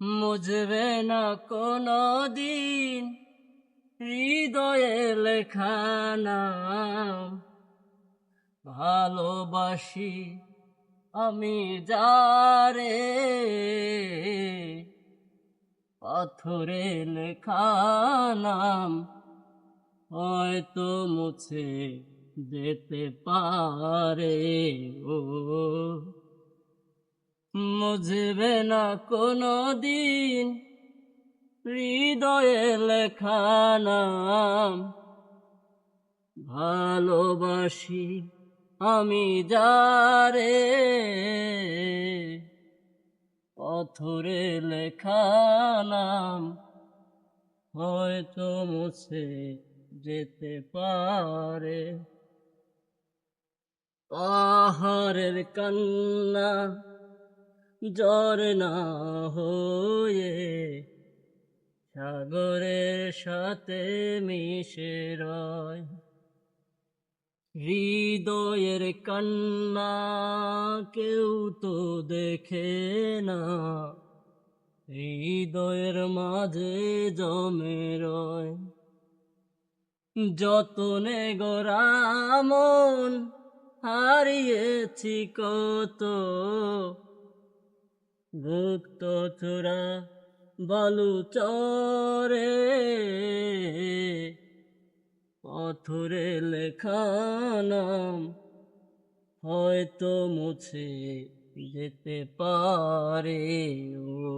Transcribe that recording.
মুছবে না কোনো দিন হৃদয়ে লেখা নাম। ভালোবাসি আমি যারে, পাথরে লেখা নাম হয়তো মুছে যেতে পারে। ও মুছবে না কোনো দিন হৃদয়ে লেখা নাম। ভালোবাসি আমি যারে, পাথরে লেখা নাম হয়তো মুছে যেতে পারে। পাহাড়ের কান্না ঝরনা হয়ে সাগরের সাথে মিশে রয়। হৃদয়ের কান্না কেউ তো দেখে না, হৃদয়ের মাঝে জমে রয়। যতনে গড়া মন হারিয়েছি কত, গুপ্ত চূড়া বালু চরে পাথরে লেখা নাম হয়তো মুছে যেতে পারে। ও